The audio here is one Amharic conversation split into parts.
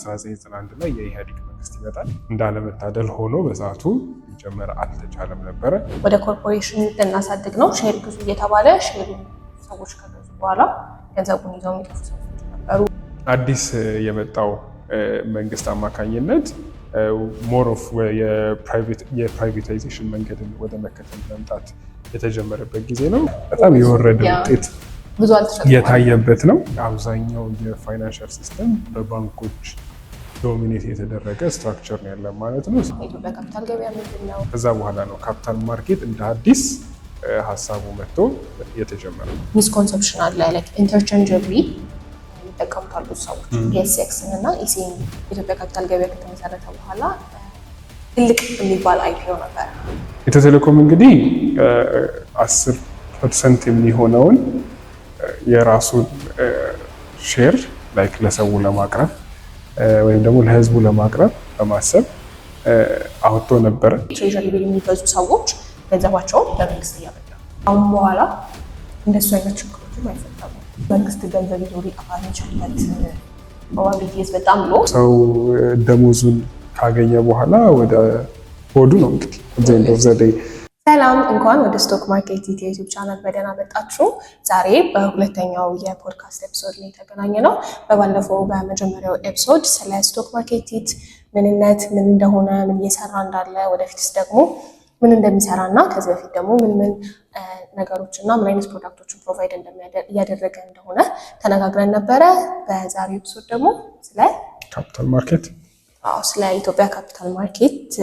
1991 ላይ የኢህአዴግ መንግስት ይመጣል። እንዳለመታደል ሆኖ በሰዓቱ ሊጀመር አልተቻለም ነበረ። ወደ ኮርፖሬሽን ልናሳድግ ነው ሼር ግዙ እየተባለ ሼሩ ሰዎች ከገዙ በኋላ ገንዘቡን ይዘው የሚጠፉ ሰዎች ነበሩ። አዲስ የመጣው መንግስት አማካኝነት ሞር ኦፍ የፕራይቬታይዜሽን መንገድን ወደ መከተል መምጣት የተጀመረበት ጊዜ ነው። በጣም የወረደ ውጤት የታየበት ነው። አብዛኛው የፋይናንሻል ሲስተም በባንኮች ዶሚኔት የተደረገ ስትራክቸር ነው ያለ ማለት ነው። የኢትዮጵያ ካፒታል ገበያ ምንድን ነው? ከዛ በኋላ ነው ካፒታል ማርኬት እንደ አዲስ ሀሳቡ መጥቶ የተጀመረ። ሚስኮንሰፕሽን አለ ኢንተርቼንጀብሊ ይጠቀሙታል ብዙ ሰዎች ፒኤስኤክስን እና ኢሲኤን። የኢትዮጵያ ካፒታል ገበያ ከተመሰረተ በኋላ ትልቅ የሚባል አይፒኦ ነበር። ኢትዮ ቴሌኮም እንግዲህ 10% የሚሆነውን የራሱን ሼር ላይክ ለሰው ለማቅረብ ወይም ደግሞ ለህዝቡ ለማቅረብ በማሰብ አውጥቶ ነበረ። ትሬዠሪ ቢል የሚገዙ ሰዎች ገንዘባቸውን ለመንግስት እያበደሩ፣ አሁን በኋላ እንደሱ አይነት ችግሮችም አይፈጠሩም። መንግስት ገንዘብ ይዞ ሊጠፋ የሚችልበት ፕሮባቢሊቲስ በጣም ሎ። ሰው ደሞዙን ካገኘ በኋላ ወደ ሆዱ ነው እንግዲህ ዘንድ ኦፍ ዘ ዴይ። ሰላም፣ እንኳን ወደ ስቶክ ማርኬት ዩቲዩብ ቻናል በደህና መጣችሁ። ዛሬ በሁለተኛው የፖድካስት ኤፒሶድ ላይ የተገናኘ ነው። በባለፈው በመጀመሪያው ኤፒሶድ ስለ ስቶክ ማርኬት ምንነት፣ ምን እንደሆነ፣ ምን እየሰራ እንዳለ፣ ወደፊትስ ደግሞ ምን እንደሚሰራ እና ከዚህ በፊት ደግሞ ምን ነገሮች እና ምን አይነት ፕሮዳክቶችን ፕሮቫይድ እያደረገ እንደሆነ ተነጋግረን ነበረ። በዛሬው ኤፒሶድ ደግሞ ስለ ካፒታል ማርኬት ስለ ኢትዮጵያ ካፒታል ማርኬት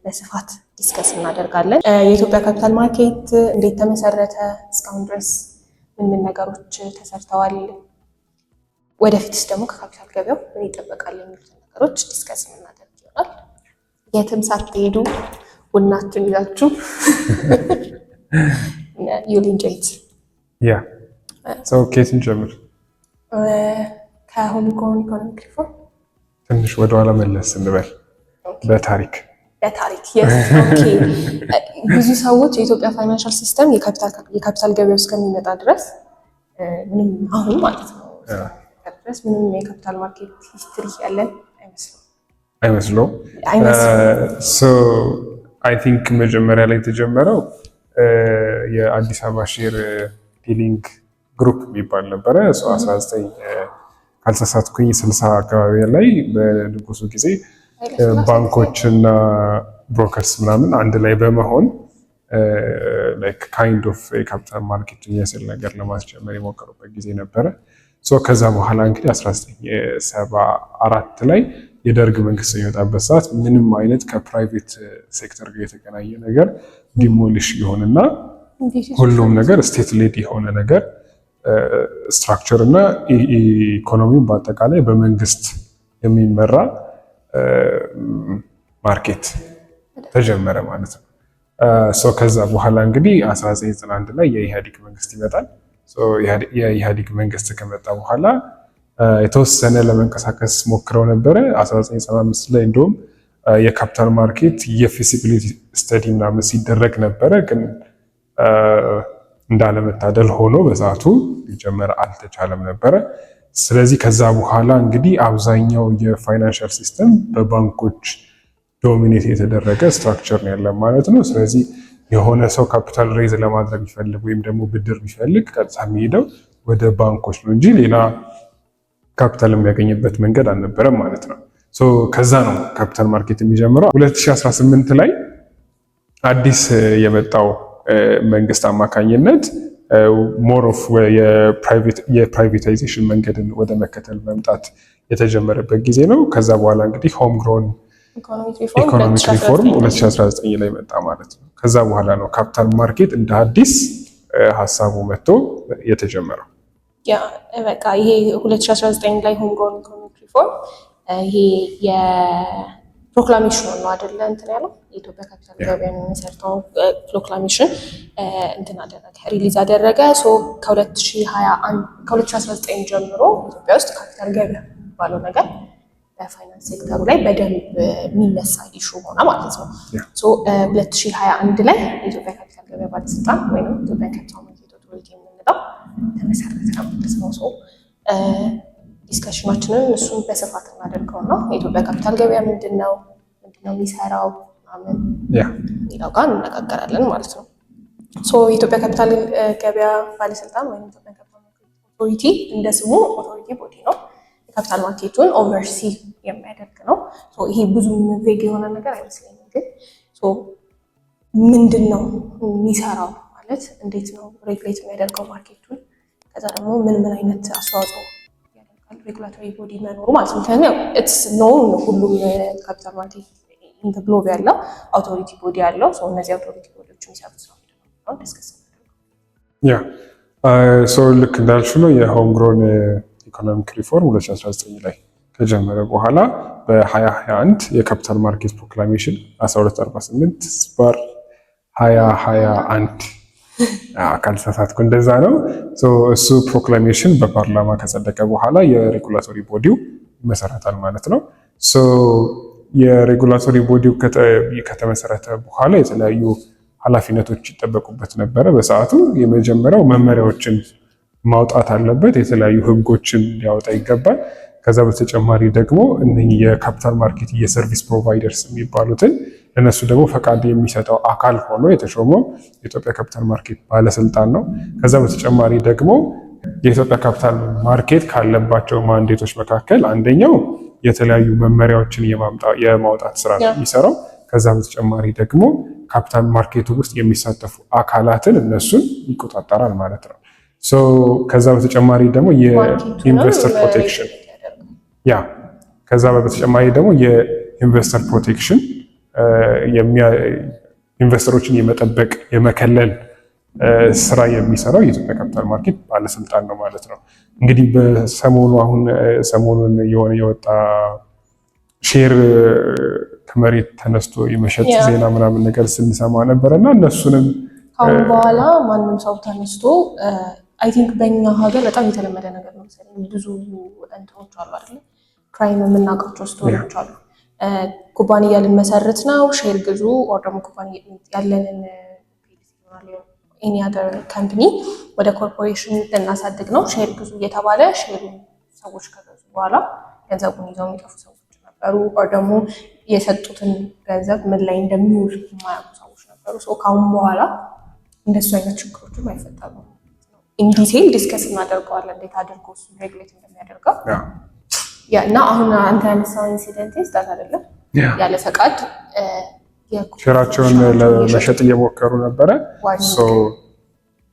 በስፋት ዲስከስ እናደርጋለን። የኢትዮጵያ ካፒታል ማርኬት እንዴት ተመሰረተ፣ እስካሁን ድረስ ምን ነገሮች ተሰርተዋል፣ ወደፊትስ ደግሞ ከካፒታል ገበያው ምን ይጠበቃል የሚሉትን ነገሮች ዲስከስ እናደርግ ይሆናል። የትም ሳትሄዱ ቡናችሁን ይዛችሁ you'll enjoy it። ያ ሰው ኬትን ጀምር። ከሆም ግሮውን ኢኮኖሚክ ሪፎርም ትንሽ ወደኋላ መለስ እንበል። በታሪክ ብዙ ሰዎች የኢትዮጵያ ፋይናንሻል ሲስተም የካፒታል ገበያው እስከሚመጣ ድረስ ምንም አሁን ማለት ነው ድረስ ምንም የካፒታል ማርኬት ሂስትሪ ያለን አይመስለውም። አይ ቲንክ መጀመሪያ ላይ የተጀመረው የአዲስ አበባ ሼር ዲሊንግ ግሩፕ የሚባል ነበረ። 19 ካልተሳሳትኩኝ 60 አካባቢ ላይ በንጉሱ ጊዜ ባንኮች እና ብሮከርስ ምናምን አንድ ላይ በመሆን ካይንድ ኦፍ የካፒታል ማርኬት የሚመስል ነገር ለማስጀመር የሞከሩበት ጊዜ ነበረ። ከዛ በኋላ እንግዲህ 1974 ላይ የደርግ መንግስት የሚወጣበት ሰዓት ምንም አይነት ከፕራይቬት ሴክተር ጋር የተገናኘ ነገር ዲሞሊሽ የሆነና ሁሉም ነገር ስቴት ሌድ የሆነ ነገር ስትራክቸር እና ኢኮኖሚውን በአጠቃላይ በመንግስት የሚመራ ማርኬት ተጀመረ ማለት ነው። ከዛ በኋላ እንግዲህ 1991 ላይ የኢህአዴግ መንግስት ይመጣል። የኢህአዴግ መንግስት ከመጣ በኋላ የተወሰነ ለመንቀሳቀስ ሞክረው ነበረ። 1995 ላይ እንደውም የካፒታል ማርኬት የፊዚቢሊቲ ስተዲ ምናምን ሲደረግ ነበረ፣ ግን እንዳለመታደል ሆኖ በሰዓቱ ሊጀመር አልተቻለም ነበረ። ስለዚህ ከዛ በኋላ እንግዲህ አብዛኛው የፋይናንሻል ሲስተም በባንኮች ዶሚኔት የተደረገ ስትራክቸር ነው ያለ ማለት ነው። ስለዚህ የሆነ ሰው ካፒታል ሬዝ ለማድረግ ቢፈልግ ወይም ደግሞ ብድር ቢፈልግ ቀጥታ የሚሄደው ወደ ባንኮች ነው እንጂ ሌላ ካፒታል የሚያገኝበት መንገድ አልነበረም ማለት ነው። ከዛ ነው ካፒታል ማርኬት የሚጀምረው። 2018 ላይ አዲስ የመጣው መንግስት አማካኝነት ሞር ኦፍ የፕራይቬታይዜሽን መንገድን ወደ መከተል መምጣት የተጀመረበት ጊዜ ነው። ከዛ በኋላ እንግዲህ ሆም ግሮን ኢኮኖሚክ ሪፎርም 2019 ላይ መጣ ማለት ነው። ከዛ በኋላ ነው ካፒታል ማርኬት እንደ አዲስ ሀሳቡ መጥቶ የተጀመረው። በቃ ይሄ 2019 ላይ ሆም ግሮን ኢኮኖሚክ ሪፎርም ይሄ የፕሮክላሜሽን ነው አይደለ? እንትን ያለው የኢትዮጵያ ካፒታል ገበያ የሚመሰርተው ፕሮክላሜሽን እንትን አደረገ፣ ሪሊዝ አደረገ። ከ2019 ጀምሮ ኢትዮጵያ ውስጥ ካፒታል ገበያ የሚባለው ነገር በፋይናንስ ሴክተሩ ላይ በደንብ የሚነሳ ኢሹ ሆነ ማለት ነው። 2021 ላይ የኢትዮጵያ ካፒታል ገበያ ባለስልጣን ወይም ኢትዮጵያ ካፒታል ማርኬት ኦቶሪቲ የምንለው ተመሰረተ ማለት ነው። ዲስከሽናችንን እሱን በስፋት እናደርገውና የኢትዮጵያ ካፒታል ገበያ ምንድነው የሚሰራው ምናምን ሌላው ጋር እንነጋገራለን ማለት ነው። የኢትዮጵያ ካፒታል ገበያ ባለስልጣን ወይም ኢትዮጵያ ካፒታል ማርኬት ኦቶሪቲ እንደ ስሙ ኦቶሪቲ ቦዲ ነው። የካፒታል ማርኬቱን ኦቨርሲ የሚያደርግ ነው። ይሄ ብዙም ቬግ የሆነ ነገር አይመስለኝም። ግን ምንድን ነው የሚሰራው ማለት እንዴት ነው ሬጉሌት የሚያደርገው ማርኬቱን፣ ከዛ ደግሞ ምን አይነት አስተዋጽኦ ያደርጋል ሬጉላቶሪ ቦዲ መኖሩ ማለት ነው። ምክንያቱም ኢትስ ኖውን ሁሉም ካፒታል ማርኬት ኢን ግሎብ ያለው አውቶሪቲ ቦዲ ያለው እነዚህ አውቶሪቲ ቦዲዎች የሚሰሩት ነው ዲስከስ ልክ እንዳልሽው ነው የሆም ግሮን ኢኮኖሚክ ሪፎርም 2019 ላይ ከጀመረ በኋላ በ2021 የካፒታል ማርኬት ፕሮክላሜሽን 1248 ስፓር 2021 ካልተሳሳትኩ እንደዛ ነው። እሱ ፕሮክላሜሽን በፓርላማ ከጸደቀ በኋላ የሬጉላቶሪ ቦዲው ይመሰረታል ማለት ነው። የሬጉላቶሪ ቦዲው ከተመሰረተ በኋላ የተለያዩ ኃላፊነቶች ይጠበቁበት ነበረ። በሰዓቱ የመጀመሪያው መመሪያዎችን ማውጣት አለበት። የተለያዩ ህጎችን ሊያወጣ ይገባል። ከዛ በተጨማሪ ደግሞ እነኚህ የካፒታል ማርኬት የሰርቪስ ፕሮቫይደርስ የሚባሉትን ለነሱ ደግሞ ፈቃድ የሚሰጠው አካል ሆኖ የተሾመው የኢትዮጵያ ካፒታል ማርኬት ባለስልጣን ነው። ከዛ በተጨማሪ ደግሞ የኢትዮጵያ ካፒታል ማርኬት ካለባቸው ማንዴቶች መካከል አንደኛው የተለያዩ መመሪያዎችን የማውጣት ስራ ነው የሚሰራው። ከዛ በተጨማሪ ደግሞ ካፒታል ማርኬቱ ውስጥ የሚሳተፉ አካላትን እነሱን ይቆጣጠራል ማለት ነው። ከዛ በተጨማሪ ደግሞ የኢንቨስተር ፕሮቴክሽን ኢንቨስተሮችን የመጠበቅ የመከለል ስራ የሚሰራው የኢትዮጵያ ካፒታል ማርኬት ባለስልጣን ነው ማለት ነው። እንግዲህ ሰሞኑን የወጣ ሼር ከመሬት ተነስቶ የመሸጥ ዜና ምናምን ነገር ስንሰማ ነበረ እና እነሱንም ካሁን በኋላ ማንም ሰው ተነስቶ አይ ቲንክ በእኛ ሀገር በጣም የተለመደ ነገር ነው መሰለኝ። ብዙ እንትኖች አሉ አይደል? ክራይም የምናውቃቸው ስቶሪዎች አሉ። ኩባንያ ልንመሰርት ነው ሼር ግዙ፣ ኦር ደግሞ ኩባንያ ያለንን ኤኒ አዘር ካምፓኒ ወደ ኮርፖሬሽን ልናሳድግ ነው ሼር ግዙ እየተባለ ሼሩን ሰዎች ከገዙ በኋላ ገንዘቡን ይዘው የሚጠፉ ሰዎች ነበሩ። ኦር ደግሞ የሰጡትን ገንዘብ ምን ላይ እንደሚውል የማያውቁ ሰዎች ነበሩ። ካሁን በኋላ እንደሱ አይነት ችግሮችም አይፈጠሩም። ኢንዲቴይል ዲስከስ እናደርገዋለን እንዴት አድርጎ እሱ ሬጉሌት እንደሚያደርገው እና አሁን አንተ ያነሳው ኢንሲደንት ስታት አይደለም ያለ ፈቃድ ሼራቸውን ለመሸጥ እየሞከሩ ነበረ።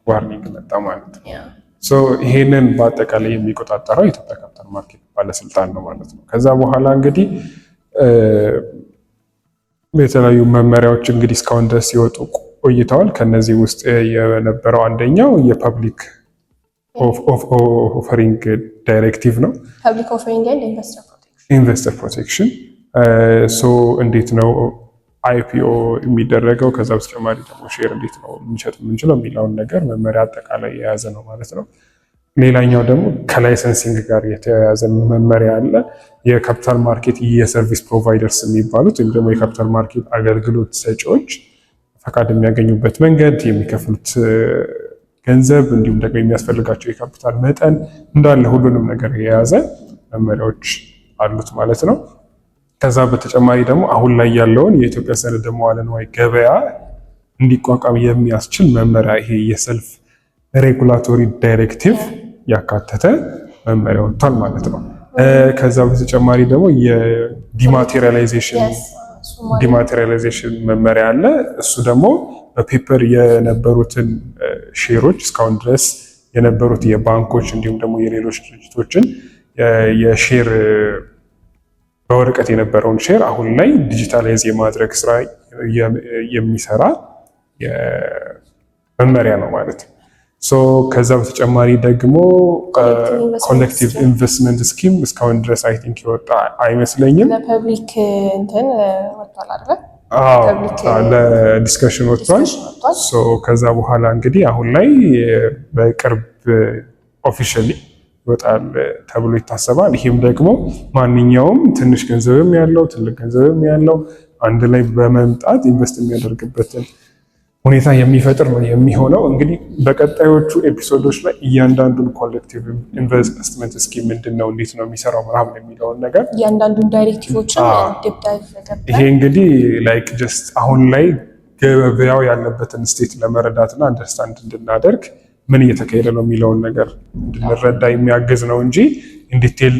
ዋርኒንግ መጣ ማለት ነው። ይሄንን በአጠቃላይ የሚቆጣጠረው የኢትዮጵያ ካፒታል ማርኬት ባለስልጣን ነው ማለት ነው። ከዛ በኋላ እንግዲህ የተለያዩ መመሪያዎች እንግዲህ እስካሁን ድረስ ሲወጡ ቆይተዋል። ከነዚህ ውስጥ የነበረው አንደኛው የፐብሊክ ኦፈሪንግ ዳይሬክቲቭ ነው። ፐብሊክ ኦፈሪንግ ኤንድ ኢንቨስተር ፕሮቴክሽን እንዴት ነው አይፒኦ የሚደረገው፣ ከዛ በተጨማሪ ደግሞ ሼር እንዴት ነው ልንሸጥ የምንችለው የሚለውን ነገር መመሪያ አጠቃላይ የያዘ ነው ማለት ነው። ሌላኛው ደግሞ ከላይሰንሲንግ ጋር የተያያዘ መመሪያ አለ። የካፒታል ማርኬት የሰርቪስ ፕሮቫይደርስ የሚባሉት ወይም ደግሞ የካፒታል ማርኬት አገልግሎት ሰጪዎች ፈቃድ የሚያገኙበት መንገድ፣ የሚከፍሉት ገንዘብ፣ እንዲሁም ደግሞ የሚያስፈልጋቸው የካፒታል መጠን እንዳለ ሁሉንም ነገር የያዘ መመሪያዎች አሉት ማለት ነው። ከዛ በተጨማሪ ደግሞ አሁን ላይ ያለውን የኢትዮጵያ ሰነደ መዋዕለ ንዋይ ገበያ እንዲቋቋም የሚያስችል መመሪያ ይሄ የሰልፍ ሬጉላቶሪ ዳይሬክቲቭ ያካተተ መመሪያ ወጥቷል ማለት ነው። ከዛ በተጨማሪ ደግሞ የዲማቴሪያላይዜሽን መመሪያ አለ። እሱ ደግሞ በፔፐር የነበሩትን ሼሮች እስካሁን ድረስ የነበሩት የባንኮች እንዲሁም ደግሞ የሌሎች ድርጅቶችን የሼር በወረቀት የነበረውን ሼር አሁን ላይ ዲጂታላይዝ የማድረግ ስራ የሚሰራ መመሪያ ነው ማለት ነው። ከዛ በተጨማሪ ደግሞ ኮሌክቲቭ ኢንቨስትመንት ስኪም እስካሁን ድረስ አይ ቲንክ የወጣ አይመስለኝም። ለፐብሊክ እንትን ወጥቷል አይደል? ለዲስከሽን ወጥቷል። ከዛ በኋላ እንግዲህ አሁን ላይ በቅርብ ኦፊሻሊ ይወጣል ተብሎ ይታሰባል። ይህም ደግሞ ማንኛውም ትንሽ ገንዘብም ያለው ትልቅ ገንዘብም ያለው አንድ ላይ በመምጣት ኢንቨስት የሚያደርግበትን ሁኔታ የሚፈጥር ነው የሚሆነው። እንግዲህ በቀጣዮቹ ኤፒሶዶች ላይ እያንዳንዱን ኮሌክቲቭ ኢንቨስትመንት ስኪም ምንድን ነው፣ እንዴት ነው የሚሰራው ምናምን የሚለውን ነገር እያንዳንዱን ዳይሬክቲቮችን ይሄ እንግዲህ ላይክ ጀስት አሁን ላይ ገበያው ያለበትን ስቴት ለመረዳት እና አንደርስታንድ እንድናደርግ ምን እየተካሄደ ነው የሚለውን ነገር እንድንረዳ የሚያግዝ ነው እንጂ ኢንዲቴል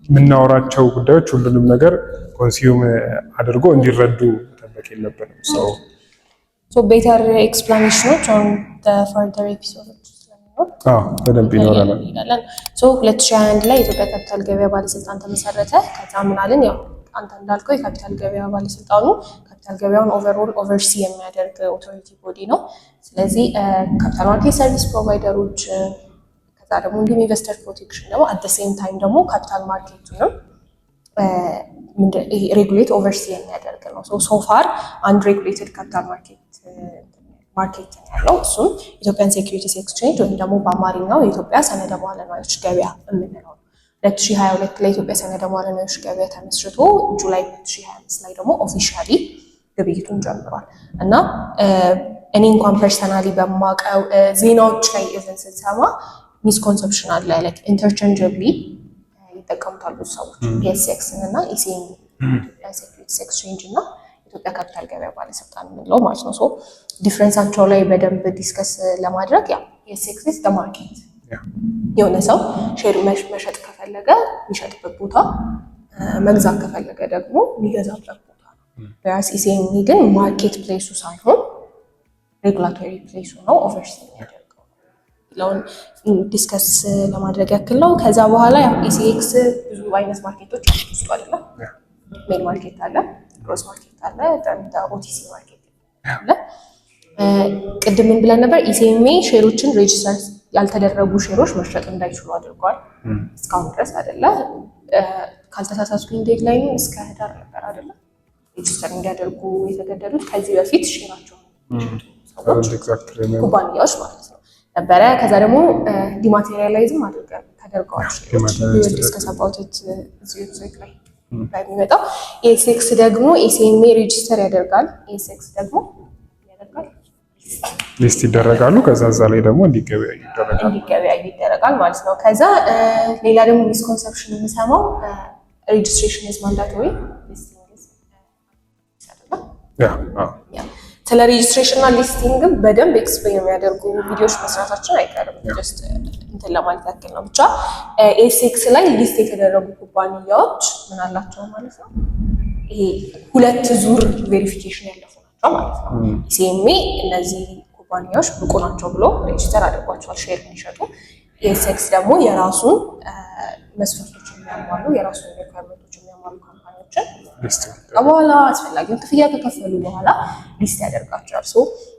የምናወራቸው ጉዳዮች ሁሉንም ነገር ኮንሱም አድርጎ እንዲረዱ መጠበቅ የለብንም። ቤተር ኤክስፕላኔሽኖች ኦን ፈርደር ኤፒሶዶች ስለሚኖር በደንብ ይኖረናል። 2021 ላይ የኢትዮጵያ ካፒታል ገበያ ባለስልጣን ተመሰረተ። ከዛ ምናልን ያው አንተ እንዳልከው የካፒታል ገበያ ባለስልጣኑ ካፒታል ገበያውን ኦቨርኦል ኦቨርሲ የሚያደርግ ኦቶሪቲ ቦዲ ነው። ስለዚህ ካፒታል ማርኬት ሰርቪስ ፕሮቫይደሮች ከዛ ደግሞ እንዲሁም ኢንቨስተር ፕሮቴክሽን ደግሞ አት ዘ ሴም ታይም ደግሞ ካፒታል ማርኬቱንም ሬጉሌት ኦቨርሲ የሚያደርግ ነው። ሶፋር አንድ ሬጉሌትድ ካፒታል ማርኬት ያለው እሱም ኢትዮጵያን ሴኩሪቲስ ኤክስቼንጅ ወይም ደግሞ በአማርኛው የኢትዮጵያ ሰነደ መዋዕለ ንዋዮች ገበያ የምንለው ነው። 2022 ላይ ኢትዮጵያ ሰነደ መዋዕለ ንዋዮች ገበያ ተመስርቶ ጁላይ 2025 ላይ ደግሞ ኦፊሻሊ ግብይቱን ጀምሯል እና እኔ እንኳን ፐርሰናሊ በማውቀው ዜናዎች ላይ ኢቨን ስንሰማ ሚስኮንሰፕሽን አለ። ላይክ ኢንተርቼንጀብሊ ይጠቀሙታል ብዙ ሰዎች ፒኤስኤክስን እና ኢሲኤም ኢትዮጵያ ሴኩሪቲስ ኤክስቼንጅ እና ኢትዮጵያ ካፒታል ገበያ ባለስልጣን የምንለው ማለት ነው። ዲፍረንሳቸው ላይ በደንብ ዲስከስ ለማድረግ ያ ፒኤስኤክስ ኢዝ ዘ ማርኬት፣ የሆነ ሰው ሼር መሸጥ ከፈለገ የሚሸጥበት ቦታ፣ መግዛት ከፈለገ ደግሞ የሚገዛበት ቦታ ነው። ቢያንስ ኢሲኤም ግን ማርኬት ፕሌሱ ሳይሆን ሬጉላቶሪ ፕሌሱ ነው ኦቨርሲ የሚያደርገው ለውን ዲስከስ ለማድረግ ያክል ነው። ከዛ በኋላ ኢሲኤክስ ብዙ አይነት ማርኬቶች ውስጡ አለ። ሜን ማርኬት አለ፣ ግሮስ ማርኬት አለ፣ ኦቲሲ ማርኬት አለ። ቅድም ምን ብለን ነበር? ኢሲኤምኤ ሼሮችን ሬጅስተር ያልተደረጉ ሼሮች መሸጥ እንዳይችሉ አድርጓል። እስካሁን ድረስ አይደለ? ካልተሳሳትኩኝ ዴድላይኑ እስከ ህዳር ነበር አይደለ? ሬጅስተር እንዲያደርጉ የተገደዱት ከዚህ በፊት ሼራቸውን ሰዎች ኩባንያዎች ማለት ነው ነበረ። ከዛ ደግሞ ዲማቴሪያላይዝም ተደርገዋል ሼሮች ዲስከሰባውት እዚህ ዌብሳይት ላይ በሚመጣው ኤስኤክስ ደግሞ ኢሲኤምኤ ሬጅስተር ያደርጋል። ኤስኤክስ ደግሞ ሊስት ይደረጋሉ። ከዛ እዛ ላይ ደግሞ እንዲገበያዩ ይደረጋል ማለት ነው። ከዛ ሌላ ደግሞ ሚስኮንሰፕሽን የምሰማው ሬጅስትሬሽን ኢዝ ማንዳቶሪ ስለ ሬጅስትሬሽን እና ሊስቲንግም በደንብ ኤክስፕሌን የሚያደርጉ ቪዲዮዎች መስራታችን አይቀርም። ጀስት እንትን ለማለት ያክል ነው። ብቻ ኤስኤክስ ላይ ሊስት የተደረጉ ኩባንያዎች ምን አላቸው ማለት ነው። ይሄ ሁለት ዙር ቬሪፊኬሽን ያለፉ ናቸው ማለት ነው። ኢሲኤምኤ እነዚህ ኩባንያዎች ብቁ ናቸው ብሎ ሬጅስተር አድርጓቸዋል ሼር እንዲሸጡ። ኤስኤክስ ደግሞ የራሱን መስፈርቶች የሚያሟሉ የራሱን ሪኳርመንቶች የሚያሟሉ ካምፓኒዎችን በኋላ አስፈላጊውን ክፍያ ከከፈሉ በኋላ ሊስት ያደርጋቸዋል።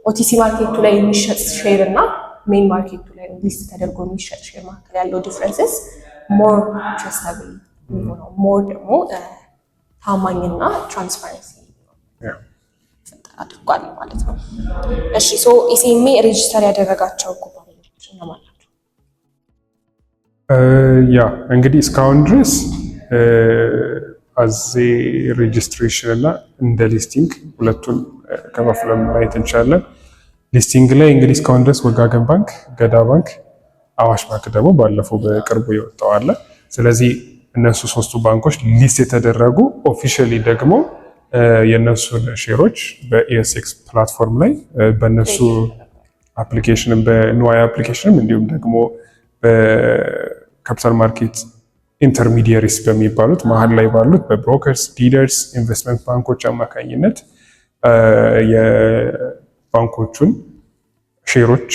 ኦቲሲ ማርኬቱ ላይ የሚሸጥ ሼር እና ሜን ማርኬቱ ላይ ሊስት ተደርጎ የሚሸጥ ሼር መካከል ያለው ዲፍረንስስ ሞር ትረስታብል የሚሆነው ሞር ደግሞ ታማኝና ትራንስፓረንሲ አድርጓል ማለት ነው። እሺ ኢሲኤምኤ ሬጅስተር ያደረጋቸው ኩባንያዎች እነማን ናቸው? ያ እንግዲህ እስካሁን ድረስ አዜ ሬጅስትሬሽን እና እንደ ሊስቲንግ ሁለቱን ከፋፍለን ማየት እንችላለን። ሊስቲንግ ላይ እንግዲህ እስካሁን ድረስ ወጋገን ባንክ፣ ገዳ ባንክ፣ አዋሽ ባንክ ደግሞ ባለፈው በቅርቡ የወጣው አለ። ስለዚህ እነሱ ሶስቱ ባንኮች ሊስት የተደረጉ ኦፊሻሊ ደግሞ የነሱን ሼሮች በኢኤስኤክስ ፕላትፎርም ላይ በነሱ አፕሊኬሽንም በንዋይ አፕሊኬሽንም እንዲሁም ደግሞ በካፒታል ማርኬት ኢንተርሚዲየሪስ በሚባሉት መሀል ላይ ባሉት በብሮከርስ፣ ዲለርስ፣ ኢንቨስትመንት ባንኮች አማካኝነት የባንኮቹን ሼሮች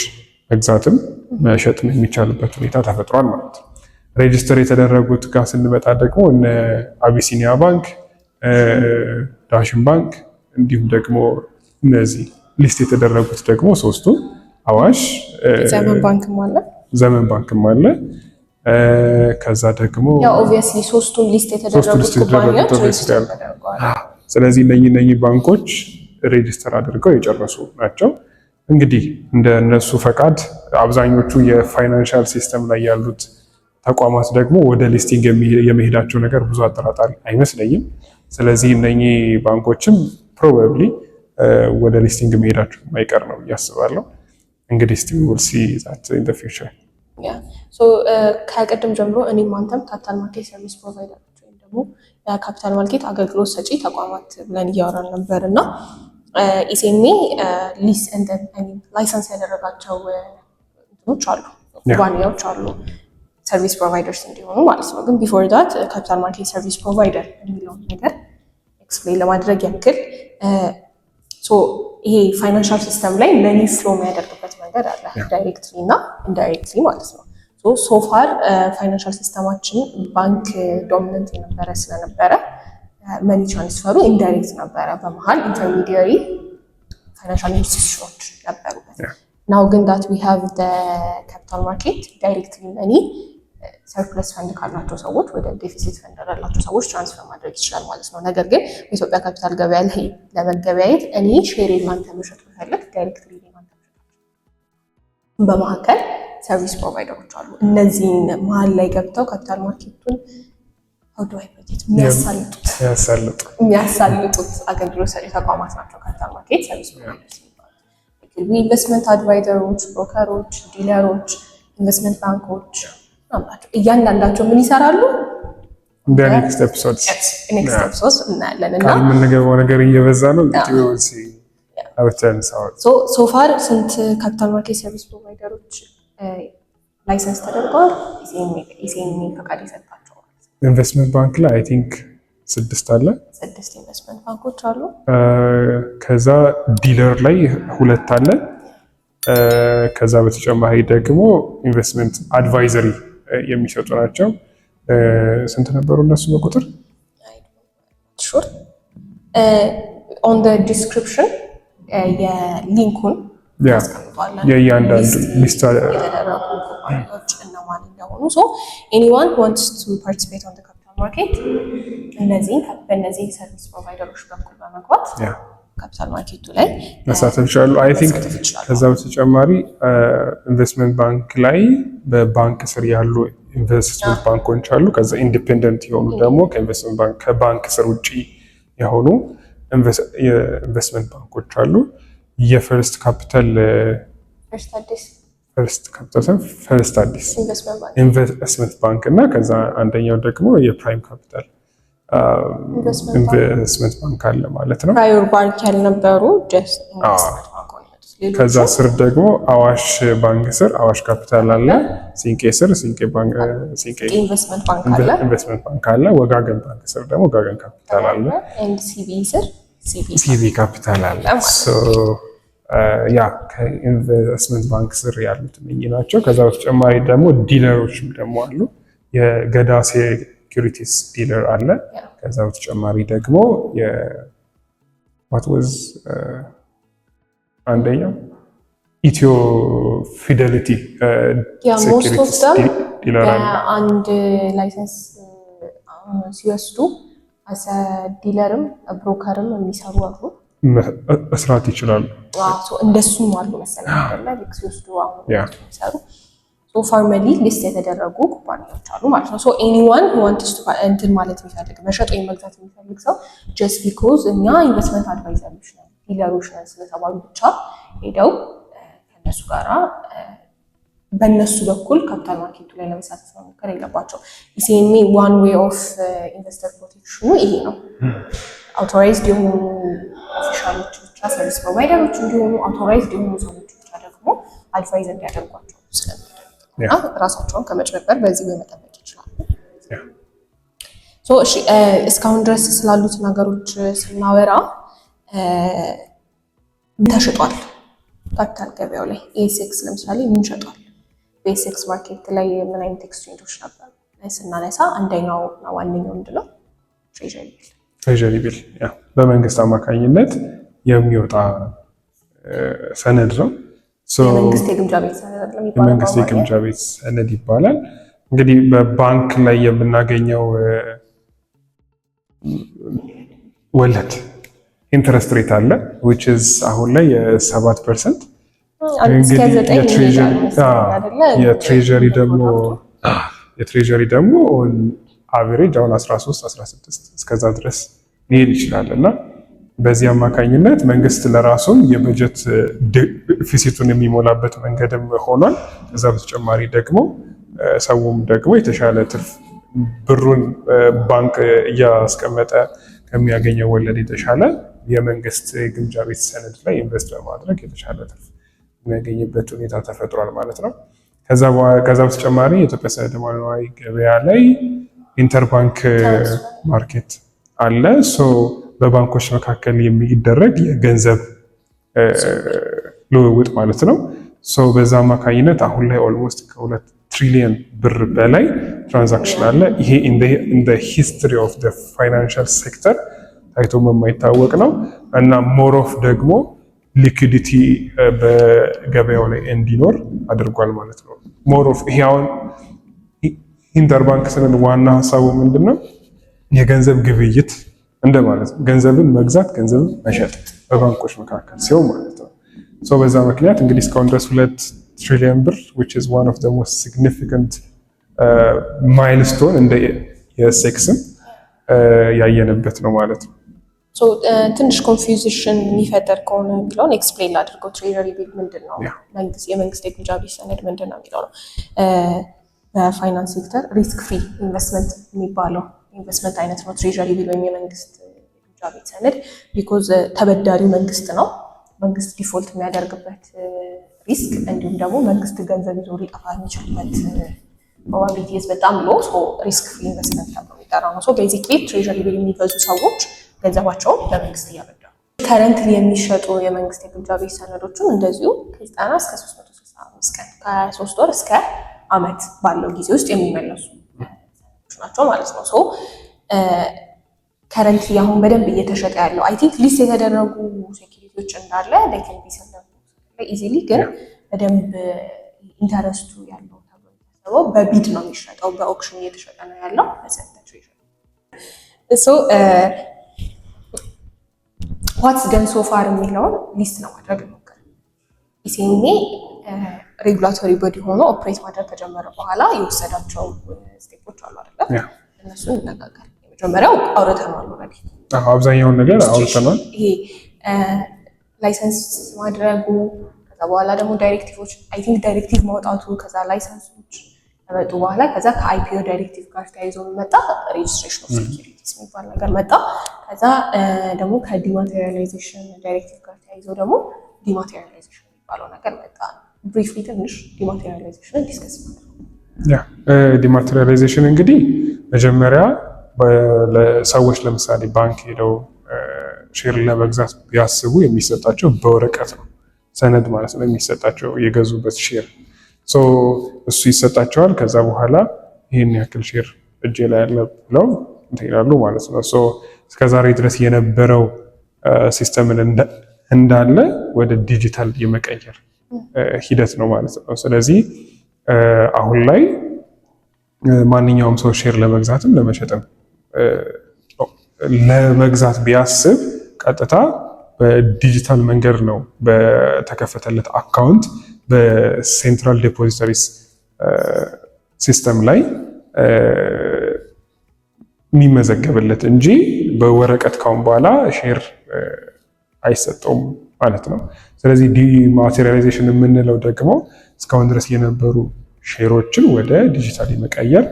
መግዛትም መሸጥም የሚቻልበት ሁኔታ ተፈጥሯል ማለት ነው። ሬጅስተር የተደረጉት ጋር ስንመጣ ደግሞ እነ አቢሲኒያ ባንክ፣ ዳሽን ባንክ እንዲሁም ደግሞ እነዚህ ሊስት የተደረጉት ደግሞ ሶስቱ አዋሽ፣ ዘመን ባንክም አለ። ከዛ ደግሞ ያው ኦብቪየስሊ ሶስቱን ሊስት የተደረጉት ኩባንያዎች ተደርገዋል። ስለዚህ እነኚህ ባንኮች ሬጅስተር አድርገው የጨረሱ ናቸው። እንግዲህ እንደነሱ ፈቃድ አብዛኞቹ የፋይናንሻል ሲስተም ላይ ያሉት ተቋማት ደግሞ ወደ ሊስቲንግ የመሄዳቸው ነገር ብዙ አጠራጣሪ አይመስለኝም። ስለዚህ እነኚህ ባንኮችም ፕሮባብሊ ወደ ሊስቲንግ መሄዳቸው የማይቀር ነው እያስባለሁ። እንግዲህ እስቲ ዊል ሲ ዛት ኢን ዘ ፊውቸር። ከቅድም ጀምሮ እኔም አንተም ካፒታል ማርኬት ሰርቪስ ፕሮቫይደሮች ወይም ደግሞ የካፒታል ማርኬት አገልግሎት ሰጪ ተቋማት ብለን እያወራን ነበር እና ኢሴሜ ላይሰንስ ያደረጋቸው እንትኖች አሉ፣ ኩባንያዎች አሉ ሰርቪስ ፕሮቫይደርስ እንዲሆኑ ማለት ነው። ግን ቢፎር ዳት ካፒታል ማርኬት ሰርቪስ ፕሮቫይደር የሚለውን ነገር ኤክስፕሌን ለማድረግ ያክል ይሄ ፋይናንሻል ሲስተም ላይ መኒ ፍሎ የሚያደርግበት መንገድ አለ፣ ዳይሬክትሊ እና ኢንዳይሬክትሊ ማለት ነው። ሶፋር ፋይናንሻል ሲስተማችን ባንክ ዶሚነንት የነበረ ስለነበረ መኒ ትራንስፈሩ ኢንዳይሬክት ነበረ፣ በመሀል ኢንተርሚዲየሪ ፋይናንሻል ኢንስቲትዩሽኖች ነበሩበት። ናው ግን ዳት ዊ ሃቭ ካፒታል ማርኬት ዳይሬክትሊ መኒ ሰርፕለስ ፈንድ ካላቸው ሰዎች ወደ ዴፊሲት ፈንድ ያላቸው ሰዎች ትራንስፈር ማድረግ ይችላል ማለት ነው። ነገር ግን በኢትዮጵያ ካፒታል ገበያ ላይ ለመገበያየት እኔ ሼር ላንተ መሸጥ ብፈልግ ዳይሬክትሊ ላንተ መሸጥ፣ በመካከል ሰርቪስ ፕሮቫይደሮች አሉ። እነዚህን መሀል ላይ ገብተው ካፒታል ማርኬቱን የሚያሳልጡት አገልግሎት ሰጪ ተቋማት ናቸው ካፒታል ማርኬት ሰርቪስ ፕሮቫይደርስ የሚባሉት። ኢንቨስትመንት አድቫይዘሮች፣ ብሮከሮች፣ ዲለሮች፣ ኢንቨስትመንት ባንኮች ናቸው። እያንዳንዳቸው ምን ይሰራሉ? ኔክስት ኤፒሶድ እናያለን እና የምንገባው ነገር እየበዛ ነው። ሶፋር ስንት ካፒታል ማርኬት ሰርቪስ ፕሮቫይደሮች ላይሰንስ ተደርገዋል? ኢሴሜ ፈቃድ የሰጣቸው ኢንቨስትመንት ባንክ ላይ አይ ቲንክ 6 አለ። 6 ኢንቨስትመንት ባንኮች አሉ። ከዛ ዲለር ላይ 2 አለ። ከዛ በተጨማሪ ደግሞ ኢንቨስትመንት አድቫይዘሪ የሚሰጡ ናቸው። ስንት ነበሩ እነሱ በቁጥር? ኦን ዘ ዲስክሪፕሽን የሊንኩን ያስቀምጣለን፣ የእያንዳንዱ ሊስት የተደረጉ ኩባንያዎች እነማን እንደሆኑ። ሶ ኤኒዋን ዋንትስ ቱ ፓርቲሲፔት ኦን ዘ ካፒታል ማርኬት በእነዚህ ሰርቪስ ፕሮቫይደሮች በኩል በመግባት ካፒታል ማርኬቱ ላይ መሳተፍ ይችላሉ። አይ ቲንክ ከዛ በተጨማሪ ኢንቨስትመንት ባንክ ላይ በባንክ ስር ያሉ ኢንቨስትመንት ባንኮች አሉ። ከዛ ኢንዲፔንደንት የሆኑ ደግሞ ከኢንቨስትመንት ባንክ ከባንክ ስር ውጪ የሆኑ የኢንቨስትመንት ባንኮች አሉ። የፈርስት ካፒታል ፈርስት አዲስ ኢንቨስትመንት ባንክ እና ከዛ አንደኛው ደግሞ የፕራይም ካፒታል ኢንቨስትመንት ባንክ አለ ማለት ነው። ፕራዮር ባንክ ያልነበሩ ከዛ ስር ደግሞ አዋሽ ባንክ ስር አዋሽ ካፒታል አለ። ሲንቄ ስር ሲንቄ ኢንቨስትመንት ባንክ አለ። ወጋገን ባንክ ስር ደግሞ ወጋገን ካፒታል አለ። ሲቢ ካፒታል አለ። ያ ከኢንቨስትመንት ባንክ ስር ያሉት እነኚህ ናቸው። ከዛ በተጨማሪ ደግሞ ዲለሮችም ደግሞ አሉ። የገዳ ሴኩሪቲስ ዲለር አለ። ከዛ በተጨማሪ ደግሞ አንደኛው ኢትዮ ፊደሊቲ ሴኩሪቲስ ዲለር አለ። አንድ ላይሰንስ ሲወስዱ አሰ ዲለርም ብሮከርም የሚሰሩ አሉ፣ መስራት ይችላሉ። እንደሱም አሉ መሰለኝ አይደለ? ልክ ሲወስዱ አሁን የሚሰሩ ፎርማሊ ሊስት የተደረጉ ኩባንያዎች አሉ ማለት ነው። ኤኒዋን ዋንትስ ቱ እንትን ማለት የሚፈልግ መሸጥ ወይም መግዛት የሚፈልግ ሰው ጀስት ቢኮዝ እኛ ኢንቨስትመንት አድቫይዘሮች ነን ዲለሮች ነን ስለተባሉ ብቻ ሄደው ከነሱ ጋራ በእነሱ በኩል ካፒታል ማርኬቱ ላይ ለመሳተፍ መሞከር የለባቸው። ኢሴሜ ዋን ዌይ ኦፍ ኢንቨስተር ፕሮቴክሽኑ ይሄ ነው። አውቶራይዝድ የሆኑ ኦፊሻሎች ብቻ ሰርቪስ ፕሮቫይደሮች እንዲሆኑ፣ አውቶራይዝድ የሆኑ ሰዎች ብቻ ደግሞ አድቫይዝ እንዲያደርጓቸው ስለሚደረግ ራሳቸውን ከመጭበርበር በዚህ በመጠበቅ ይችላሉ። እሺ እስካሁን ድረስ ስላሉት ነገሮች ስናወራ ምን ተሽጧል? ካፒታል ገበያው ላይ ኤሴክስ ለምሳሌ ምን ሸጧል? በኤሴክስ ማርኬት ላይ ምን አይነት ኤክስቼንጆች ነበሩ ስናነሳ አንደኛው እና ዋነኛው ምንድነው? ትሬዠሪ ቢል በመንግስት አማካኝነት የሚወጣ ሰነድ ነው። የመንግስት የግምጃ ቤት ሰነድ የመንግስት የግምጃ ቤት ሰነድ ይባላል። እንግዲህ በባንክ ላይ የምናገኘው ወለድ ኢንትረስት ሬት አለ which is አሁን ላይ 7%። የትሬዠሪ ደግሞ አቨሬጅ አሁን 13 16 እስከዛ ድረስ ሊሄድ ይችላል እና በዚህ አማካኝነት መንግስት ለራሱም የበጀት ዲፊሲቱን የሚሞላበት መንገድም ሆኗል። ከዛ በተጨማሪ ደግሞ ሰውም ደግሞ የተሻለ ትርፍ ብሩን ባንክ እያስቀመጠ ከሚያገኘው ወለድ የተሻለ የመንግስት ግምጃ ቤት ሰነድ ላይ ኢንቨስት በማድረግ የተሻለ ትርፍ የሚያገኝበት ሁኔታ ተፈጥሯል ማለት ነው። ከዛ በተጨማሪ የኢትዮጵያ ሰነድ ማዕከላዊ ገበያ ላይ ኢንተርባንክ ማርኬት አለ። በባንኮች መካከል የሚደረግ የገንዘብ ልውውጥ ማለት ነው። በዛ አማካኝነት አሁን ላይ ኦልሞስት ከ2 ትሪሊየን ብር በላይ ትራንዛክሽን አለ። ይሄ ኢን ሂስትሪ ኦፍ ፋይናንሻል ሴክተር ታይቶ የማይታወቅ ነው እና ሞር ኦፍ ደግሞ ሊኩዲቲ በገበያው ላይ እንዲኖር አድርጓል ማለት ነው። ሞር ኦፍ ይሄ አሁን ኢንተርባንክ ስንል ዋና ሀሳቡ ምንድነው? የገንዘብ ግብይት እንደማለት ነው። ገንዘብን መግዛት፣ ገንዘብን መሸጥ በባንኮች መካከል ሲሆን ማለት ነው። በዛ ምክንያት እንግዲህ እስካሁን ድረስ 2 ትሪሊየን ብር which is one of the most significant milestone እንደ የሴክስም ያየንበት ነው ማለት ነው። ትንሽ ኮንፊውዥን የሚፈጠር ከሆነ የሚለውን ኤክስፕሌን አድርገው። ትሬዠሪ ቢል ምንድን ነው? የመንግስት የግምጃ ቤት ሰነድ ምንድን ነው የሚለው ነው። በፋይናንስ ሴክተር ሪስክ ፍሪ ኢንቨስትመንት የሚባለው ኢንቨስትመንት አይነት ነው ትሬዠሪ ቢል ወይም የመንግስት የግምጃ ቤት ሰነድ። ቢኮዝ ተበዳሪው መንግስት ነው። መንግስት ዲፎልት የሚያደርግበት ሪስክ እንዲሁም ደግሞ መንግስት ገንዘብ ይዞ ሊጠፋ የሚችልበት ፕሮባቢሊቲ በጣም ሎ፣ ሪስክ ፍሪ ኢንቨስትመንት ተብሎ የሚጠራው ነው። ቤዚክሊ ትሬዠሪ ቢል የሚገዙ ሰዎች ገንዘባቸውን ለመንግስት እያበደሩ፣ ከረንትሊ የሚሸጡ የመንግስት የግምጃ ቤት ሰነዶችም እንደዚሁ ከ90 እስከ 365 ቀን ከ23 ወር እስከ አመት ባለው ጊዜ ውስጥ የሚመለሱ ናቸው ማለት ነው። ከረንትሊ አሁን በደንብ እየተሸጠ ያለው አይ ቲንክ ሊስት የተደረጉ ሴኪሪቲዎች እንዳለ ላይክን ቢሰለሙ ኢዚሊ፣ ግን በደንብ ኢንተረስቱ ያለው ተብሎ የሚታሰበው በቢድ ነው የሚሸጠው፣ በኦክሽን እየተሸጠ ነው ያለው ዋትስ ደን ሶፋር የሚለውን ሊስት ነው ማድረግ ሞከር። ኢሲኤምኤ ሬጉላቶሪ ቦዲ ሆኖ ኦፕሬት ማድረግ ከጀመረ በኋላ የወሰዳቸው ስቴፖች አሉ አይደለም? እነሱን እንነጋገር። የመጀመሪያው አውርተናል ኦልሬዲ፣ አብዛኛውን ነገር አውርተናል። ይሄ ላይሰንስ ማድረጉ፣ ከዛ በኋላ ደግሞ ዳይሬክቲቮች አይ ቲንክ ዳይሬክቲቭ ማውጣቱ፣ ከዛ ላይሰንሶች ከመጡ በኋላ ከዛ ከአይፒኦ ዳይሬክቲቭ ጋር ተያይዞ መጣ ሬጅስትሬሽን ኦፍ ሴኩሪቲስ የሚባል ነገር መጣ። ከዛ ደግሞ ከዲማቴሪያላይዜሽን ዳይሬክቲቭ ጋር ተያይዞ ደግሞ ዲማቴሪያላይዜሽን የሚባለው ነገር መጣ። ብሪፍሊ ትንሽ ዲማቴሪያላይዜሽንን ዲስከስ ማለት ዲማቴሪያላይዜሽን እንግዲህ መጀመሪያ ሰዎች ለምሳሌ ባንክ ሄደው ሼር ለመግዛት ቢያስቡ የሚሰጣቸው በወረቀት ነው፣ ሰነድ ማለት ነው የሚሰጣቸው የገዙበት ሼር። እሱ ይሰጣቸዋል። ከዛ በኋላ ይህን ያክል ሼር እጄ ላይ ያለ ብለው ይላሉ ማለት ነው። እስከዛሬ ድረስ የነበረው ሲስተምን እንዳለ ወደ ዲጂታል የመቀየር ሂደት ነው ማለት ነው። ስለዚህ አሁን ላይ ማንኛውም ሰው ሼር ለመግዛትም ለመሸጥም ለመግዛት ቢያስብ ቀጥታ በዲጂታል መንገድ ነው በተከፈተለት አካውንት በሴንትራል ዴፖዚተሪስ ሲስተም ላይ የሚመዘገብለት እንጂ በወረቀት ካሁን በኋላ ሼር አይሰጠውም ማለት ነው። ስለዚህ ዲማቴሪያላይዜሽን የምንለው ደግሞ እስካሁን ድረስ የነበሩ ሼሮችን ወደ ዲጂታል መቀየር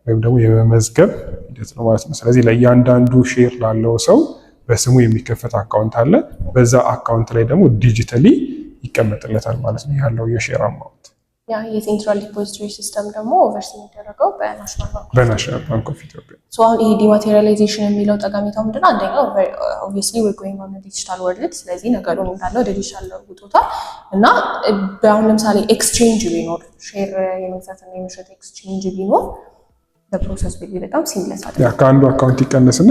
ወይም ደግሞ የመመዝገብ ሂደት ነው ማለት ነው። ስለዚህ ለእያንዳንዱ ሼር ላለው ሰው በስሙ የሚከፈት አካውንት አለ። በዛ አካውንት ላይ ደግሞ ዲጂታሊ ይቀመጥለታል ማለት ነው ያለው የሼር አማውንት። ያ የሴንትራል ዲፖዚተሪ ሲስተም ደግሞ ኦቨርሲ የሚደረገው በናሽናል ባንክ ኦፍ ኢትዮጵያ። አሁን ይሄ ዲማቴሪያላይዜሽን የሚለው ጠቀሜታው ምንድነው? አንደኛው ኦብቪየስሊ ዌር ጎይንግ ኦን ዲጂታል ወርልድ፣ ስለዚህ ነገሩን እንዳለ ወደ ዲጂታል ለውጦታል እና በአሁን ለምሳሌ ኤክስቼንጅ ቢኖር ሼር የመግዛትና የመሸጥ ኤክስቼንጅ ቢኖር በፕሮሰስ ቢል በጣም ሲምለስ አይደለም። ከአንዱ አካውንት ይቀነስና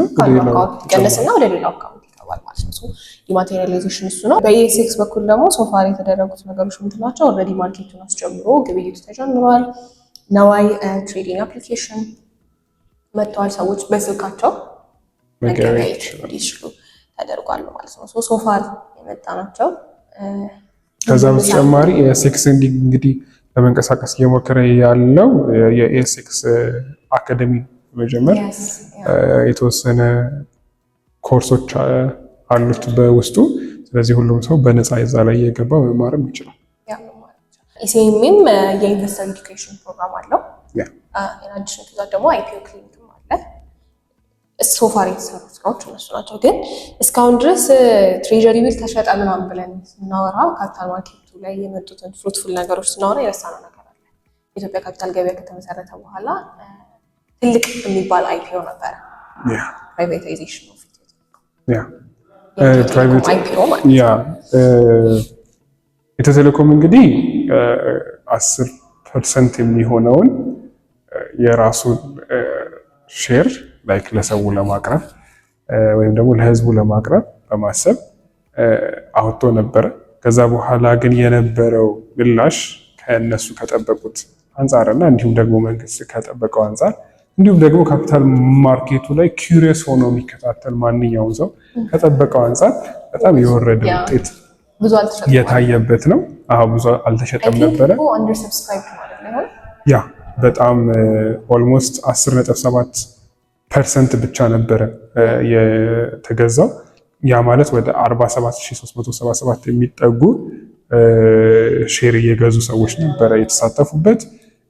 ወደ ሌላው አካውንት ይገባል ማለት ነው። ዲማቴሪያላይዜሽን እሱ ነው። በኢኤስኤክስ በኩል ደግሞ ሶፋር የተደረጉት ነገሮች ምንድን ናቸው? ኦልሬዲ ማርኬቱን አስጀምሮ ግብይቱ ተጀምሯል። ነዋይ ትሬዲንግ አፕሊኬሽን መጥተዋል። ሰዎች በስልካቸው መገበያየት እንዲችሉ ተደርጓል ማለት ነው። ሶፋር የመጣ ናቸው። ከዛ በተጨማሪ ኤስኤክስ እንግዲህ ለመንቀሳቀስ እየሞከረ ያለው የኤስኤክስ አካደሚ መጀመር የተወሰነ ኮርሶች አሉት በውስጡ። ስለዚህ ሁሉም ሰው በነፃ እዛ ላይ እየገባ መማርም ይችላል። ኢሲኤምኤም የኢንቨስተር ኤዱኬሽን ፕሮግራም አለው። ኢንአዲሽን ከዛ ደግሞ አይፒኦ ክሊኒክም አለ። ሶፋር የተሰሩ ስራዎች እነሱ ናቸው። ግን እስካሁን ድረስ ትሬጀሪ ቢል ተሸጠ ምናምን ብለን ስናወራ ካፒታል ማርኬቱ ላይ የመጡትን ፍሩትፉል ነገሮች ስናወራ የረሳነው ነገር አለ። የኢትዮጵያ ካፒታል ገበያ ከተመሰረተ በኋላ ትልቅ የሚባል አይፒኦ ነበረ። ፕራይቬታይዜሽን ኦፍ ኢትዮ ቴሌኮም እንግዲህ 10% የሚሆነውን የራሱን ሼር ላይክ ለሰው ለማቅረብ ወይም ደግሞ ለህዝቡ ለማቅረብ በማሰብ አውጥቶ ነበረ። ከዛ በኋላ ግን የነበረው ምላሽ ከነሱ ከጠበቁት አንጻርና እንዲሁም ደግሞ መንግስት ከጠበቀው አንጻር እንዲሁም ደግሞ ካፒታል ማርኬቱ ላይ ኪሪየስ ሆኖ የሚከታተል ማንኛውም ሰው ከጠበቀው አንጻር በጣም የወረደ ውጤት የታየበት ነው። ብዙ አልተሸጠም ነበረ። ያ በጣም ኦልሞስት 10.7% ብቻ ነበረ የተገዛው። ያ ማለት ወደ 47377 የሚጠጉ ሼር እየገዙ ሰዎች ነበረ የተሳተፉበት።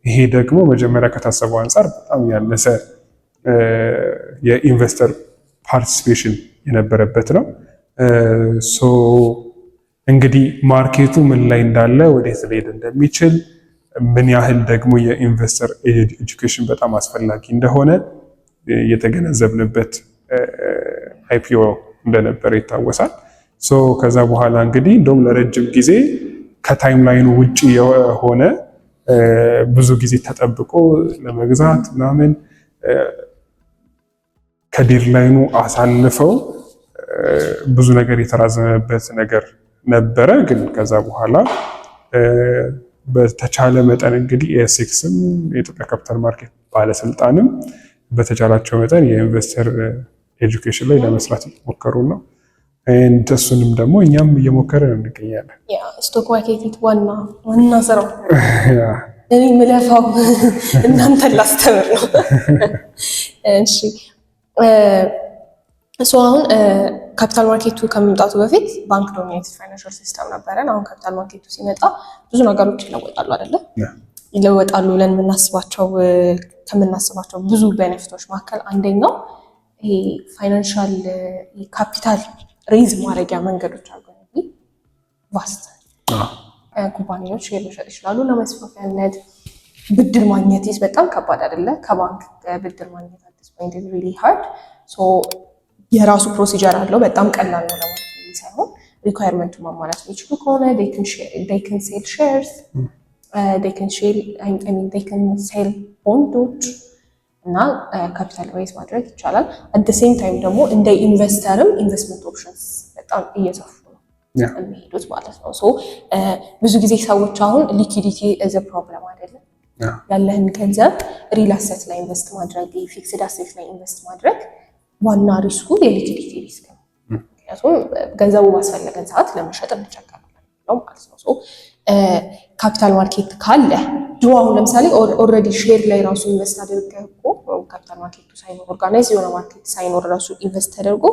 ይሄ ደግሞ መጀመሪያ ከታሰበው አንጻር በጣም ያነሰ የኢንቨስተር ፓርቲሲፔሽን የነበረበት ነው። እንግዲህ ማርኬቱ ምን ላይ እንዳለ ወዴት ሊሄድ እንደሚችል ምን ያህል ደግሞ የኢንቨስተር ኤጁኬሽን በጣም አስፈላጊ እንደሆነ የተገነዘብንበት አይፒኦ እንደነበረ ይታወሳል። ከዛ በኋላ እንግዲህ እንደውም ለረጅም ጊዜ ከታይም ላይኑ ውጪ የሆነ ብዙ ጊዜ ተጠብቆ ለመግዛት ምናምን ከዴድላይኑ አሳልፈው ብዙ ነገር የተራዘመበት ነገር ነበረ። ግን ከዛ በኋላ በተቻለ መጠን እንግዲህ ኤስኤክስም የኢትዮጵያ ካፒታል ማርኬት ባለስልጣንም በተቻላቸው መጠን የኢንቨስተር ኤጁኬሽን ላይ ለመስራት እየሞከሩ ነው። እሱንም ደግሞ እኛም እየሞከርን እንገኛለን። ስቶክ ማርኬት ዋና ስራው እኔ የምለፋው እናንተን ላስተምር ነው። እሺ አሁን ካፒታል ማርኬቱ ከመምጣቱ በፊት ባንክ ዶሚኔትድ ፋይናንሻል ሲስተም ነበረን። አሁን ካፒታል ማርኬቱ ሲመጣ ብዙ ነገሮች ይለወጣሉ አይደለ? ይለወጣሉ ብለን ከምናስባቸው ብዙ ቤኔፊቶች መካከል አንደኛው ይሄ ፋይናንሻል ካፒታል ሬዝ ማድረጊያ መንገዶች አሉ። ቫስት ኩባንያዎች ሼር መሸጥ ይችላሉ ለመስፋፊያነት። ብድር ማግኘት በጣም ከባድ አይደለ? ከባንክ ብድር ማግኘት አዲስ ፖይንት ሪሊ ሃርድ። የራሱ ፕሮሲጀር አለው። በጣም ቀላል ነው ለማለት ሳይሆን ሪኳየርመንቱ ማሟላት የሚችሉ ከሆነ they can sell shares, they can sell bonds እና ካፒታል ሬዝ ማድረግ ይቻላል። አት ዘ ሴም ታይም ደግሞ እንደ ኢንቨስተርም ኢንቨስትመንት ኦፕሽንስ በጣም እየሰፉ ነው የሚሄዱት ማለት ነው። ብዙ ጊዜ ሰዎች አሁን ሊኩዲቲ ኢዝ አ ፕሮብለም አይደለም፣ ያለህን ገንዘብ ሪል አሴት ላይ ኢንቨስት ማድረግ፣ ፊክስድ አሴት ላይ ኢንቨስት ማድረግ ዋና ሪስኩ የሊኩዲቲ ሪስክ ነው። ምክንያቱም ገንዘቡ ባስፈለገን ሰዓት ለመሸጥ እንቸገራለን ማለት ነው። ካፒታል ማርኬት ካለ ድሮ አሁን ለምሳሌ ኦልሬዲ ሼር ላይ ራሱ ኢንቨስት አድርገህ እኮ ካፒታል ማርኬቱ ሳይኖር ኦርጋናይዝ የሆነ ማርኬት ሳይኖር ራሱ ኢንቨስት ተደርጎ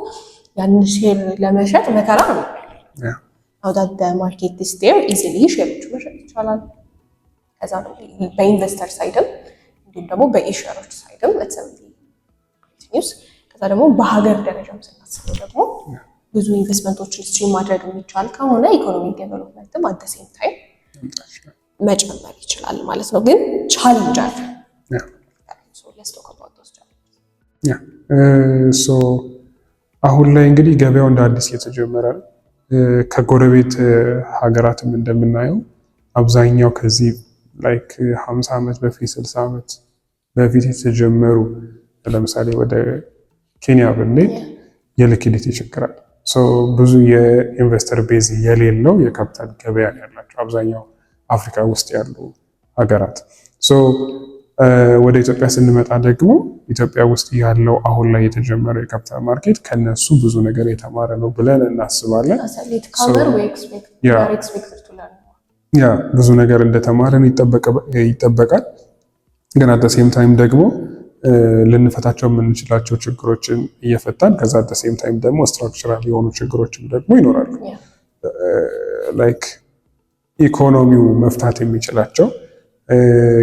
ያንን ሼር ለመሸጥ መከራ ነው። አውዳት ማርኬት ስቴር ኢዚሊ ሼሮች መሸጥ ይቻላል። ከዛ ነው በኢንቨስተር ሳይድም እንዲሁም ደግሞ በኢሸሮች ሳይድም ኒውስ። ከዛ ደግሞ በሀገር ደረጃም ስናስበው ደግሞ ብዙ ኢንቨስትመንቶችን ስትሪም ማድረግ የሚቻል ከሆነ ኢኮኖሚ ዴቨሎፕመንትም አት ዘ ሴም ታይም መጨመር ይችላል ማለት ነው። ግን ቻሌንጅ አለ። አሁን ላይ እንግዲህ ገበያው እንደ አዲስ እየተጀመረ ነው። ከጎረቤት ሀገራትም እንደምናየው አብዛኛው ከዚህ ላይክ 50 ዓመት በፊት 60 ዓመት በፊት የተጀመሩ ለምሳሌ ወደ ኬንያ ብንሄድ የሊኩዲቲ ችግር አለ። ብዙ የኢንቨስተር ቤዝ የሌለው የካፒታል ገበያ ያላቸው አብዛኛው አፍሪካ ውስጥ ያሉ ሀገራት። ወደ ኢትዮጵያ ስንመጣ ደግሞ ኢትዮጵያ ውስጥ ያለው አሁን ላይ የተጀመረው የካፒታል ማርኬት ከነሱ ብዙ ነገር የተማረ ነው ብለን እናስባለን። ብዙ ነገር እንደተማረን ይጠበቃል። ግን አት ዘ ሴም ታይም ደግሞ ልንፈታቸው የምንችላቸው ችግሮችን እየፈታን ከዛ ሴም ታይም ደግሞ ስትራክቸራል የሆኑ ችግሮችም ደግሞ ይኖራሉ። ላይክ ኢኮኖሚው መፍታት የሚችላቸው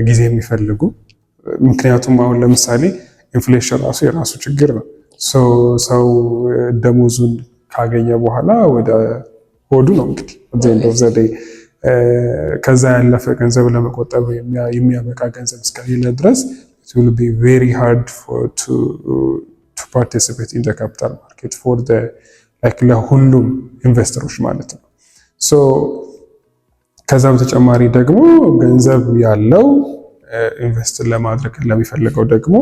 ጊዜ የሚፈልጉ ምክንያቱም አሁን ለምሳሌ ኢንፍሌሽን ራሱ የራሱ ችግር ነው። ሰው ደሞዙን ካገኘ በኋላ ወደ ሆዱ ነው እንግዲህ ዘዴ ከዛ ያለፈ ገንዘብ ለመቆጠብ የሚያበቃ ገንዘብ እስከሌለ ድረስ it will be very hard to participate in the capital market for the like ለሁሉም ኢንቨስተሮች ማለት ነው። ከዛ በተጨማሪ ደግሞ ገንዘብ ያለው ኢንቨስት ለማድረግ ለሚፈልገው ደግሞ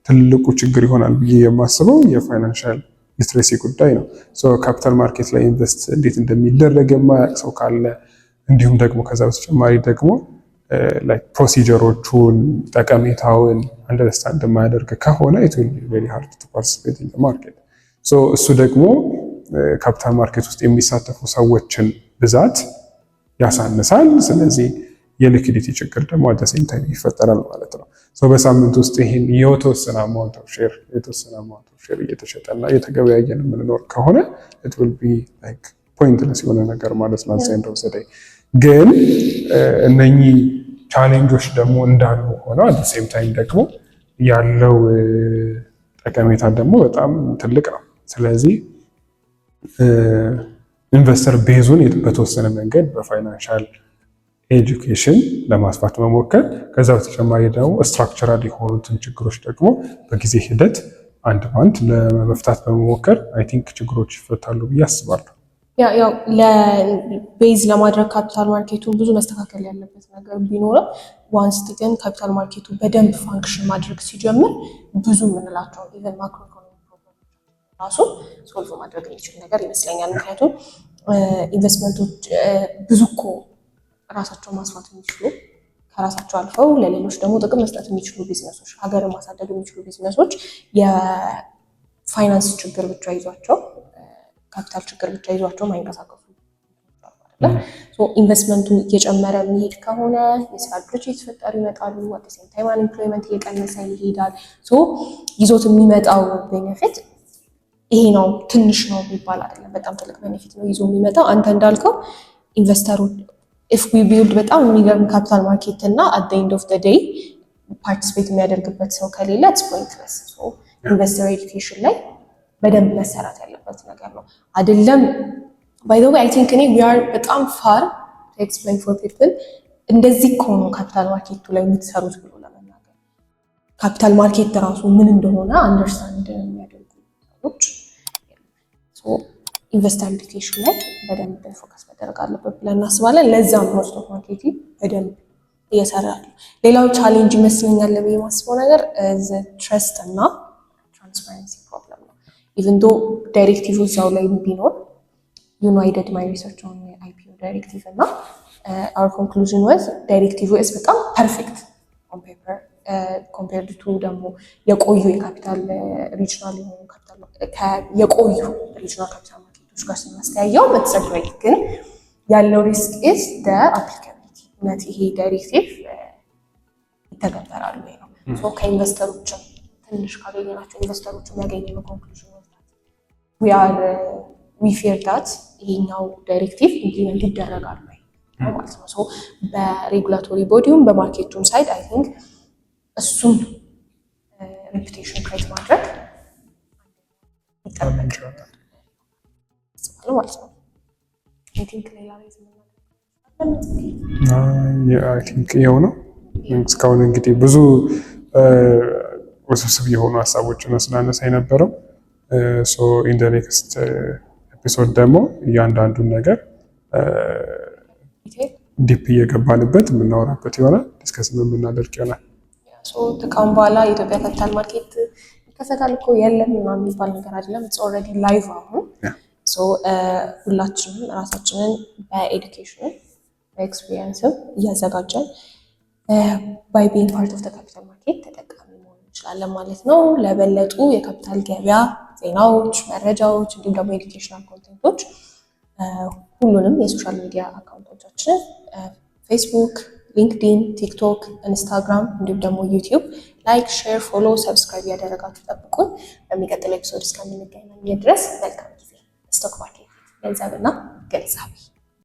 ትልቁ ችግር ይሆናል ብዬ የማስበው የፋይናንሻል ሊትሬሲ ጉዳይ ነው። ካፒታል ማርኬት ላይ ኢንቨስት እንዴት እንደሚደረግ የማያውቅ ሰው ካለ እንዲሁም ደግሞ ከዛ በተጨማሪ ደግሞ ፕሮሲጀሮቹን ጠቀሜታውን አንደርስታንድ የማያደርግ ከሆነ it will be very hard to participate in the market። እሱ ደግሞ ካፒታል ማርኬት ውስጥ የሚሳተፉ ሰዎችን ብዛት ያሳንሳል። ስለዚህ የሊኩዲቲ ችግር ደግሞ አት ዘ ሴም ታይም ይፈጠራል ማለት ነው። በሳምንት ውስጥ ይሄን የተወሰነ አማውንት ኦፍ ሼር እየተሸጠና እየተገበያየን የምንኖር ከሆነ it will be like pointless የሆነ ነገር ማለት ነው። ዘንድ ኦፍ ዘ ዴይ ግን እነኚህ ቻሌንጆች ደግሞ እንዳሉ ሆነው አት ዘ ሴም ታይም ደግሞ ያለው ጠቀሜታ ደግሞ በጣም ትልቅ ነው። ስለዚህ ኢንቨስተር ቤዙን በተወሰነ መንገድ በፋይናንሻል ኤጁኬሽን ለማስፋት መሞከር ከዛ በተጨማሪ ደግሞ ስትራክቸራል የሆኑትን ችግሮች ደግሞ በጊዜ ሂደት አንድ ባንድ ለመፍታት በመሞከር አይ ቲንክ ችግሮች ይፈታሉ ብዬ አስባለሁ። ያው ለቤዝ ለማድረግ ካፒታል ማርኬቱን ብዙ መስተካከል ያለበት ነገር ቢኖርም ዋንስ ግን ካፒታል ማርኬቱ በደንብ ፋንክሽን ማድረግ ሲጀምር ብዙ የምንላቸው ኢቨን ማክሮ ኢኮኖሚ ፕሮብለም ራሱ ሶልቭ ማድረግ የሚችል ነገር ይመስለኛል። ምክንያቱም ኢንቨስትመንቶች ብዙ እኮ ራሳቸውን ማስፋት የሚችሉ ከራሳቸው አልፈው ለሌሎች ደግሞ ጥቅም መስጠት የሚችሉ ቢዝነሶች፣ ሀገርን ማሳደግ የሚችሉ ቢዝነሶች የፋይናንስ ችግር ብቻ ይዟቸው ካፒታል ችግር ብቻ ይዟቸው ማይንቀሳቀሱ ኢንቨስትመንቱ እየጨመረ የሚሄድ ከሆነ የስራ ዕድሎች እየተፈጠሩ ይመጣሉ። አት ሴም ታይም አንኤምፕሎይመንት እየቀነሰ ይሄዳል። ይዞት የሚመጣው ቤኔፊት ይሄ ነው፣ ትንሽ ነው የሚባል አይደለም። በጣም ትልቅ ቤኔፊት ነው ይዞ የሚመጣው። አንተ እንዳልከው ኢንቨስተሩ ኢፍ ዊ ቢልድ በጣም የሚገርም ካፒታል ማርኬት እና አት ዘ ኤንድ ኦፍ ዘ ዴይ ፓርቲሲፔት የሚያደርግበት ሰው ከሌለ ኢትስ ፖይንትለስ። ኢንቨስተር ኤዱኬሽን ላይ በደንብ መሰራት ያለበት ነገር ነው አይደለም። ባይ ዘ ዌይ አይ ቲንክ እኔ ዊ አር በጣም ፋር ቱ ኤክስፕሌን ፎር ፒፕል እንደዚህ ከሆኑ ካፒታል ማርኬቱ ላይ የምትሰሩት ብሎ ለመናገር ካፒታል ማርኬት ራሱ ምን እንደሆነ አንደርስታንድ የሚያደርጉ ሰዎች ኢንቨስተር ኤዱኬሽን ላይ በደንብ ፎከስ መደረግ አለበት ብለን እናስባለን። ለዛም ነው ስቶክ ማርኬት በደንብ እየሰራ ያለው። ሌላው ቻሌንጅ ይመስለኛል ብዬ የማስበው ነገር ትረስት እና ትራንስፓረንሲ ፕሮብለም ነው። ኢቨን ዶ ዳይሬክቲቭ እዛው ላይ ቢኖር I did my research on the IPO directive እና our conclusion was ዳይሬክቲቭ is በጣም ፐርፌክት on paper compared to ደግሞ የቆዩ የካፒታል ሪጅናል የሆኑ ካፒታል የቆዩ ሪጅናል ካፒታል ማርኬቶች ጋር ስናስተያየው በተሰግሬት ግን ያለው ሪስክ is the applicability እውነት ይሄ ዳይሬክቲቭ ይተገበራሉ ወይ ነው። ከኢንቨስተሮችም ትንሽ ካገኘናቸው ኢንቨስተሮችም ያገኘነው ኮንክሉዥን we fear that ይሄኛው ዳይሬክቲቭ ኢምፕሊመንት ይደረጋል ወይ ማለት ነው። በሬጉላቶሪ ቦዲውም በማርኬቱም ሳይድ አይ ቲንክ እሱን ሬፑቴሽን ክሬት ማድረግ ይጠበቃል ማለት ነው። አይ ቲንክ ሌላ ይኸው ነው። እስካሁን እንግዲህ ብዙ ውስብስብ የሆኑ ሀሳቦችን ስናነሳ የነበረው ኢን ዘ ኔክስት ኤፒሶድ ደግሞ እያንዳንዱን ነገር ዲፕ እየገባንበት የምናወራበት ይሆናል። ዲስከስ የምናደርግ ይሆናል። ከአሁን በኋላ የኢትዮጵያ ካፒታል ማርኬት ይከፈታል እኮ የለም ምናምን የሚባል ነገር አይደለም። ኢትስ ኦልሬዲ ላይቭ አሁን። ሁላችንም ራሳችንን በኤዱኬሽን በኤክስፒሪየንስም እያዘጋጀን ባይ ቢንግ ፓርት ኦፍ ካፒታል ማርኬት ተጠቃሚ መሆን እንችላለን ማለት ነው። ለበለጡ የካፒታል ገበያ ዜናዎች፣ መረጃዎች እንዲሁም ደግሞ ኤዱኬሽናል ኮንቴንቶች ሁሉንም የሶሻል ሚዲያ አካውንቶቻችንን ፌስቡክ፣ ሊንክዲን፣ ቲክቶክ፣ ኢንስታግራም እንዲሁም ደግሞ ዩቲዩብ ላይክ፣ ሼር፣ ፎሎ፣ ሰብስክራይብ ያደረጋችሁ ጠብቁን። በሚቀጥለው ኤፒሶድ እስከምንገናኝ ድረስ መልካም ጊዜ። ስቶክ ማርኬት ገንዘብና ግንዛቤ